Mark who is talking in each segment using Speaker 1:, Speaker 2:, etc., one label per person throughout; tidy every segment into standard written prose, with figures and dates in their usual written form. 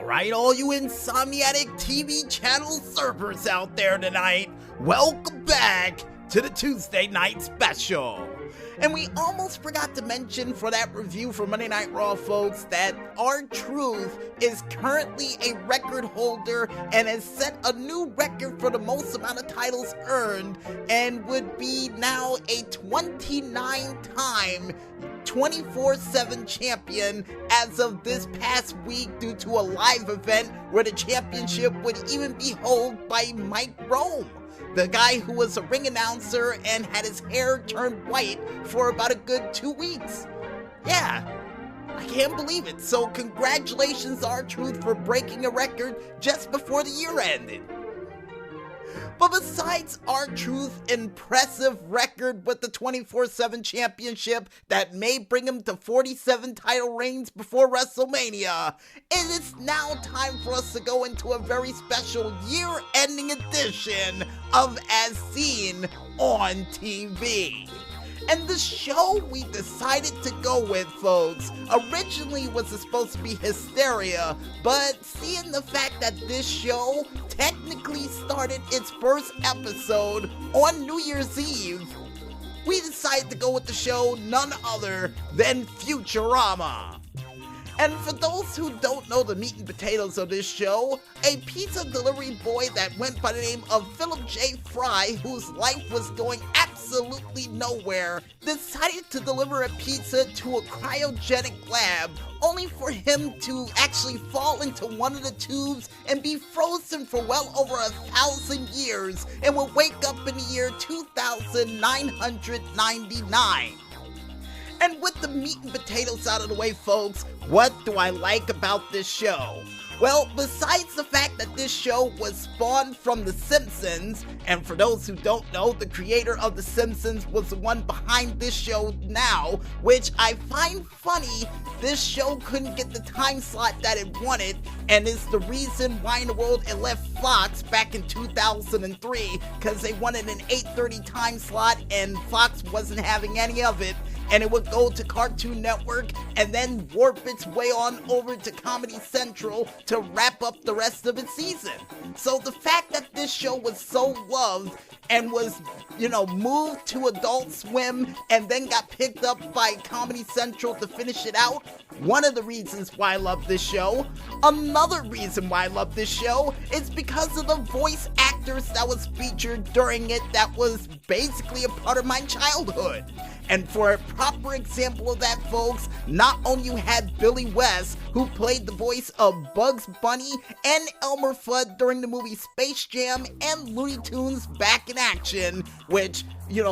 Speaker 1: Alright, all you insomniatic TV channel servers out there tonight, welcome back to the Tuesday Night Special. And we almost forgot to mention for that review for Monday Night Raw, folks, that R-Truth is currently a record holder and has set a new record for the most amount of titles earned and would be now a 29-time 24/7 champion as of this past week due to a live event where the championship would even be held by Mike Rome, the guy who was a ring announcer and had his hair turned white for about a good 2 weeks. Yeah, I can't believe it. So congratulations, R-Truth, for breaking a record just before the year ended. But besides R-Truth's impressive record with the 24/7 championship that may bring him to 47 title reigns before WrestleMania, it is now time for us to go into a very special year-ending edition of As Seen on TV. And the show we decided to go with, folks, originally was supposed to be Hysteria, but seeing the fact that this show technically started its first episode on New Year's Eve, we decided to go with the show none other than Futurama. And for those who don't know the meat and potatoes of this show, a pizza delivery boy that went by the name of Philip J. Fry, whose life was going absolutely nowhere, decided to deliver a pizza to a cryogenic lab, only for him to actually fall into one of the tubes and be frozen for well over 1,000 years and will wake up in the year 2999. And with the meat and potatoes out of the way, folks, what do I like about this show? Well, besides the fact that this show was spawned from The Simpsons, and for those who don't know, the creator of The Simpsons was the one behind this show now, which I find funny this show couldn't get the time slot that it wanted, and is the reason why in the world it left Fox back in 2003, because they wanted an 8:30 time slot and Fox wasn't having any of it. And it would go to Cartoon Network and then warp its way on over to Comedy Central to wrap up the rest of its season. So the fact that this show was so loved and was, moved to Adult Swim and then got picked up by Comedy Central to finish it out, one of the reasons why I love this show. Another reason why I love this show is because of the voice actors that was featured during it that was basically a part of my childhood. And for a proper example of that, folks, not only you had Billy West, who played the voice of Bugs Bunny and Elmer Fudd during the movie Space Jam and Looney Tunes Back in Action, which,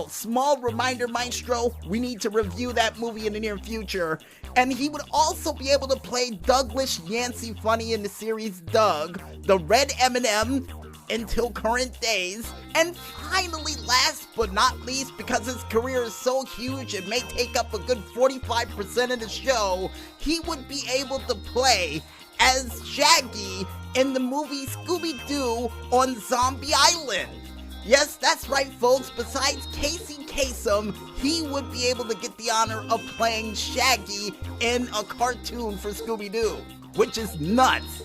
Speaker 1: small reminder, Maestro, we need to review that movie in the near future. And he would also be able to play Douglas Yancey Funny in the series Doug, the Red M&M, until current days, and finally, last but not least, because his career is so huge it may take up a good 45% of the show, he would be able to play as Shaggy in the movie Scooby-Doo on Zombie Island. Yes, that's right, folks, besides Casey Kasem, he would be able to get the honor of playing Shaggy in a cartoon for Scooby-Doo, which is nuts.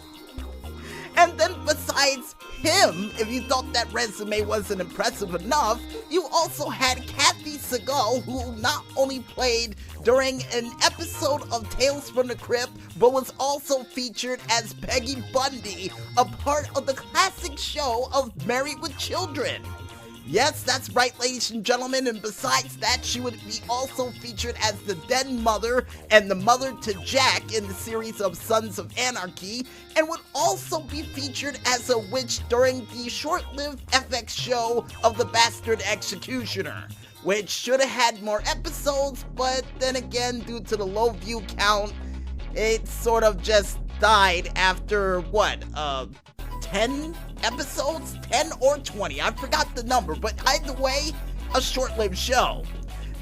Speaker 1: And then besides him, if you thought that resume wasn't impressive enough, you also had Kathy Segal, who not only played during an episode of Tales from the Crypt, but was also featured as Peggy Bundy, a part of the classic show of Married with Children. Yes, that's right, ladies and gentlemen, and besides that, she would be also featured as the den mother and the mother to Jack in the series of Sons of Anarchy, and would also be featured as a witch during the short-lived FX show of The Bastard Executioner, which should have had more episodes, but then again, due to the low view count, it sort of just died after, 10 episodes? 10 or 20, I forgot the number, but either way, a short-lived show.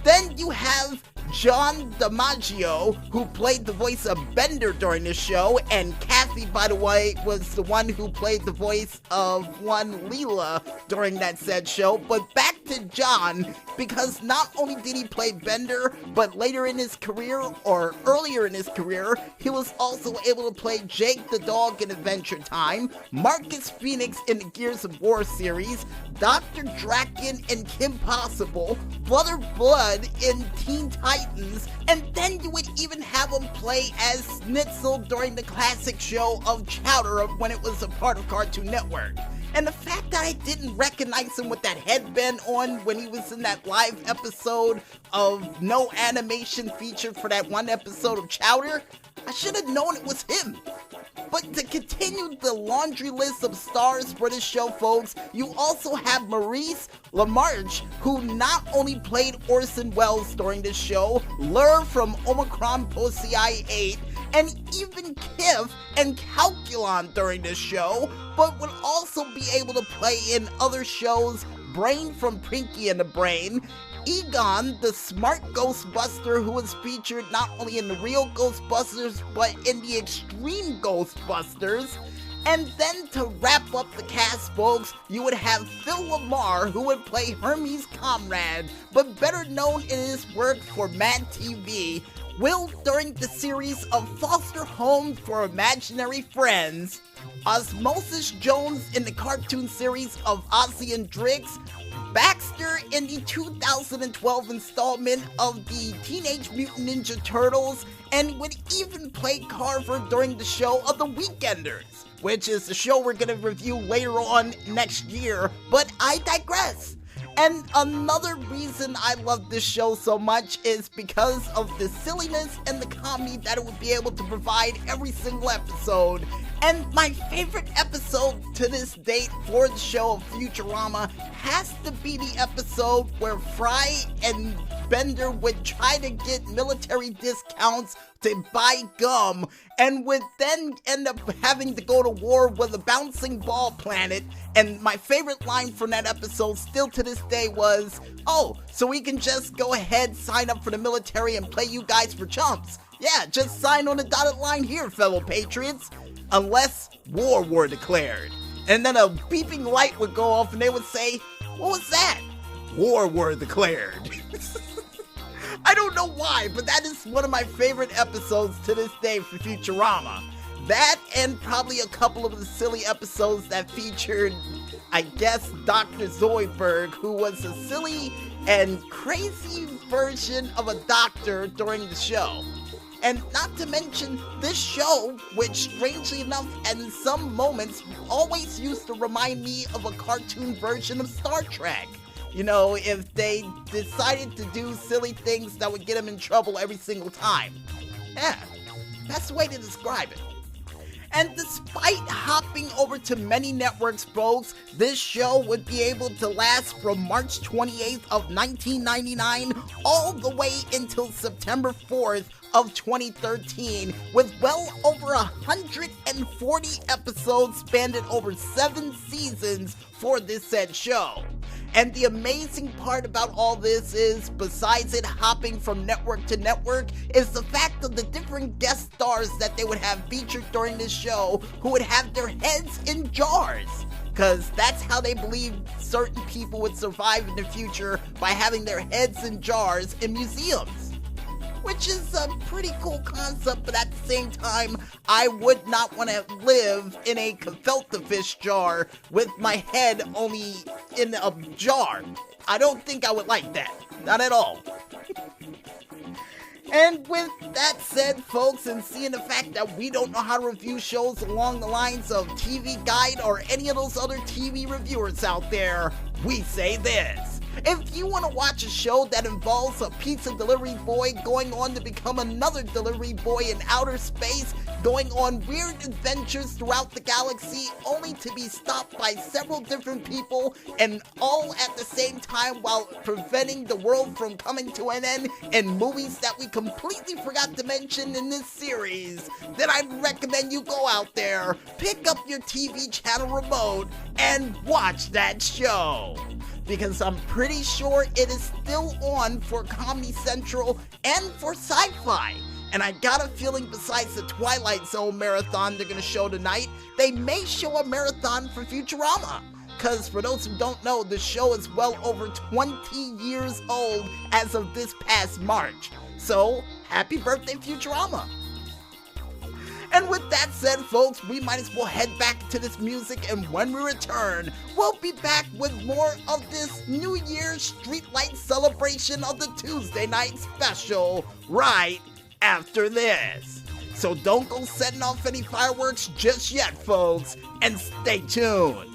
Speaker 1: Then you have John DiMaggio, who played the voice of Bender during the show, and Kathy, by the way, was the one who played the voice of one Leela during that said show. But back to John, because not only did he play Bender, but later in his career, or earlier in his career, he was also able to play Jake the Dog in Adventure Time, Marcus Phoenix in the Gears of War series, Dr. Draken in Kim Possible, Brother Blood in Teen Titans, and then you would even have him play as Schnitzel during the classic show of Chowder when it was a part of Cartoon Network. And the fact that I didn't recognize him with that headband on when he was in that live episode of no animation featured for that one episode of Chowder, I should have known it was him. But to continue the laundry list of stars for this show, folks, you also have Maurice LaMarche, who not only played Orson Welles during this show, Lur from Omicron Posei 8, and even Kif and Calculon during this show, but would also be able to play in other shows, Brain from Pinky and the Brain, Egon, the smart Ghostbuster who was featured not only in the real Ghostbusters, but in the Extreme Ghostbusters. And then to wrap up the cast, folks, you would have Phil Lamar, who would play Hermes' comrade, but better known in his work for Mad TV, Will during the series of Foster Home for Imaginary Friends, Osmosis Jones in the cartoon series of Ozzy and Drix, Baxter in the 2012 installment of the Teenage Mutant Ninja Turtles, and would even play Carver during the show of The Weekenders, which is the show we're going to review later on next year, but I digress. And another reason I love this show so much is because of the silliness and the comedy that it would be able to provide every single episode. And my favorite episode to this date for the show of Futurama has to be the episode where Fry and Bender would try to get military discounts to buy gum, and would then end up having to go to war with a bouncing ball planet. And my favorite line from that episode still to this day was, "Oh, so we can just go ahead, sign up for the military and play you guys for chumps. Yeah, just sign on the dotted line here, fellow patriots, unless war were declared." And then a beeping light would go off and they would say, "What was that?" "War were declared." I don't know why, but that is one of my favorite episodes to this day for Futurama. That and probably a couple of the silly episodes that featured, I guess, Dr. Zoidberg, who was a silly and crazy version of a doctor during the show. And not to mention, this show, which strangely enough, in some moments, always used to remind me of a cartoon version of Star Trek. You know, if they decided to do silly things that would get them in trouble every single time. Yeah, that's the way to describe it. And despite hopping over to many networks, folks, this show would be able to last from March 28th of 1999 all the way until September 4th of 2013, with well over 140 episodes spanned over 7 seasons for this said show. And the amazing part about all this is, besides it hopping from network to network, is the fact of the different guest stars that they would have featured during this show who would have their heads in jars. Because that's how they believe certain people would survive in the future, by having their heads in jars in museums. Which is a pretty cool concept, but at the same time, I would not want to live in a gefilte fish jar with my head only in a jar. I don't think I would like that. Not at all. And with that said, folks, and seeing the fact that we don't know how to review shows along the lines of TV Guide or any of those other TV reviewers out there, we say this. If you want to watch a show that involves a pizza delivery boy going on to become another delivery boy in outer space, going on weird adventures throughout the galaxy only to be stopped by several different people, and all at the same time while preventing the world from coming to an end, in movies that we completely forgot to mention in this series, then I'd recommend you go out there, pick up your TV channel remote, and watch that show. Because I'm pretty sure it is still on for Comedy Central and for Sci-Fi. And I got a feeling besides the Twilight Zone marathon they're going to show tonight, they may show a marathon for Futurama. because for those who don't know, the show is well over 20 years old as of this past March. So, happy birthday, Futurama! And with that said, folks, we might as well head back to this music, and when we return, we'll be back with more of this New Year's streetlight celebration of the Tuesday Night Special right after this. So don't go setting off any fireworks just yet, folks, and stay tuned.